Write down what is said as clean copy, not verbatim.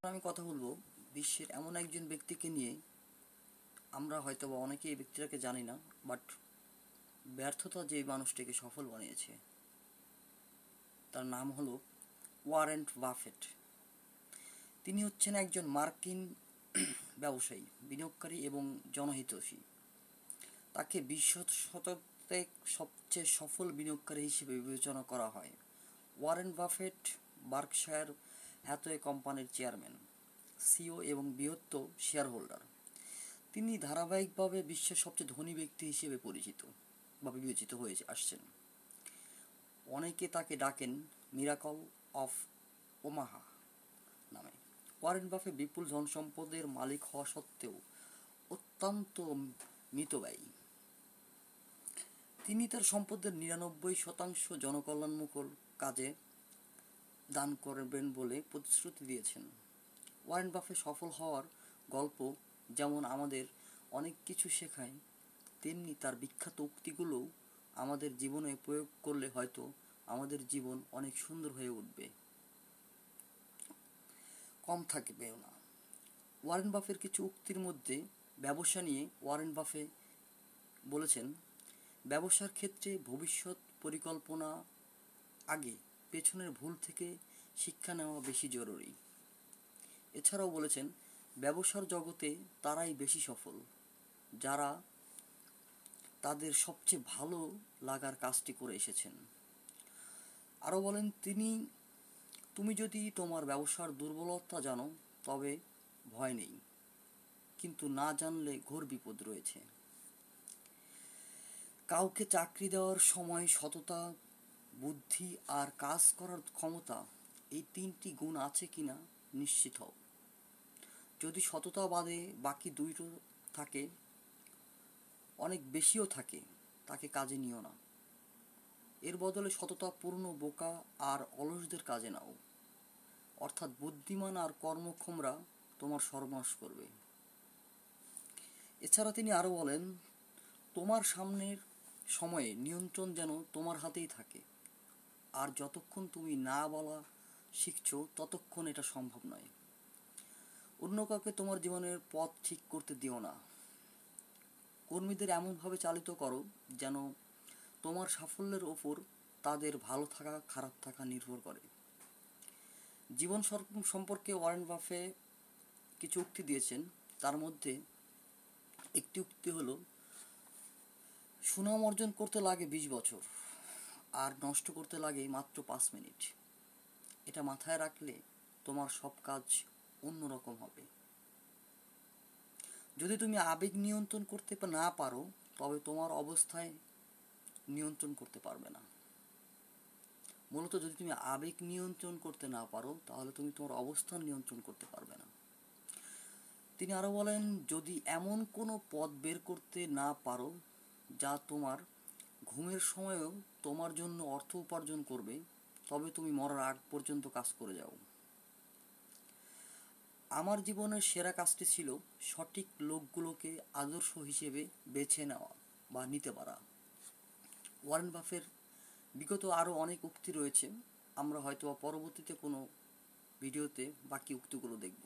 আমি কথা বলবো বিশ্বের এমন একজন ব্যক্তিকে নিয়ে। আমরা হয়তো বা অনেকে এই ব্যক্তিটাকে জানি না, বাট ব্যর্থতা যে মানুষটিকে সফল বানিয়েছে তার নাম হলো ওয়ারেন বাফেট। তিনি হচ্ছেন একজন মার্কিন ব্যবসায়ী, বিনিয়োগকারী এবং জনহিতৈষী। তাকে 20 শতকের সবচেয়ে সফল বিনিয়োগকারী হিসেবে বিবেচনা করা হয়। ওয়ারেন বাফেট বার্কশায়ার হ্যাথওয়ে কোম্পানির চেয়ারম্যান, সিইও এবং বৃহত্তম শেয়ারহোল্ডার। তিনি ধারাবাহিকভাবে বিশ্বের সবচেয়ে ধনী ব্যক্তি হিসেবে পরিচিত বা বিবেচিত হয়ে আসছেন। অনেকে তাকে ডাকেন মিরাকল অফ ওমাহা নামে। ওয়ারেন বাফেট বিপুল ধনসম্পদের মালিক হওয়া সত্ত্বেও অত্যন্ত মিতব্যয়ী। তিনি তার সম্পদের 99% জনকল্যাণমূলক কাজে দান করবেন বলে প্রতিশ্রুতি দিয়েছেন। ওয়ারেন বাফেট সফল হওয়ার গল্প যেমন আমাদের অনেক কিছু শেখায়, তেমনি তার বিখ্যাত উক্তিগুলোও আমাদের জীবনে প্রয়োগ করলে হয়তো আমাদের জীবন অনেক সুন্দর হয়ে উঠবে, কম থাকবেও না। ওয়ারেন বাফের কিছু উক্তির মধ্যে ব্যবসা নিয়ে ওয়ারেন বাফেট বলেছেন, ব্যবসার ক্ষেত্রে ভবিষ্যৎ পরিকল্পনা আগে পেছনের ভুল থেকে শিক্ষা নেওয়া বেশি জরুরি। এছাড়াও বলেছেন, ব্যবসার জগতে তারাই বেশি সফল যারা তাদের সবচেয়ে ভালো লাগার কাজটি করে এসেছেন। আরও বলেন তিনি, তুমি যদি তোমার ব্যবসার দুর্বলতা জানো তবে ভয় নেই, কিন্তু না জানলে ঘোর বিপদ রয়েছে। কাউকে চাকরি দেওয়ার সময় সততা, বুদ্ধি আর কাজ করার ক্ষমতা, এই 3টি গুণ আছে কিনা নিশ্চিত হও। যদি সততা বাদে বাকি 2টো থাকে, অনেক বেশিও থাকে, তাকে কাজে নিও না। এর বদলে সততাপূর্ণ বোকা আর অলসদের কাজে নাও, অর্থাৎ বুদ্ধিমান আর কর্মক্ষমরা তোমার সর্বনাশ করবে। এছাড়া তিনি আরও বলেন, তোমার সামনের সময়ে নিয়ন্ত্রণ যেন তোমার হাতেই থাকে, আর যতক্ষণ তুমি না বলা শিখছো ততক্ষণ এটা সম্ভব নয়। অন্য কাউকে তোমার জীবনের পথ ঠিক করতে দিও না। কর্মীদের এমনভাবে চালিত করো যেন তোমার সাফল্যের ওপর তাদের ভালো থাকা খারাপ থাকা নির্ভর করে। জীবন সম্পর্কে ওয়ারেন বাফেট কিছু উক্তি দিয়েছেন, তার মধ্যে একটি উক্তি হলো, সুনাম অর্জন করতে লাগে 20 বছর আর নষ্ট করতে লাগে মাত্র 5 মিনিট। এটা মাথায় রাখলে তোমার সব কাজ অন্যরকম হবে। যদি তুমি আবেগ নিয়ন্ত্রণ করতে না পারো তবে তোমার অবস্থায় নিয়ন্ত্রণ করতে পারবে না। মূলত যদি তুমি আবেগ নিয়ন্ত্রণ করতে না পারো তাহলে তুমি তোমার অবস্থান নিয়ন্ত্রণ করতে পারবে না। তিনি আরও বলেন, যদি এমন কোনো পথ বের করতে না পারো যা তোমার ঘুমের সময়ও তোমার জন্য অর্থ উপার্জন করবে, তবে তুমি মরার আগ পর্যন্ত কাজ করে যাও। আমার জীবনের সেরা কাজটি ছিল সঠিক লোকগুলোকে আদর্শ হিসেবে বেছে নেওয়া বা নিতে পারা। ওয়ারেন বাফের বিগত আরও অনেক উক্তি রয়েছে, আমরা হয়তো পরবর্তীতে কোনো ভিডিওতে বাকি উক্তিগুলো দেখব।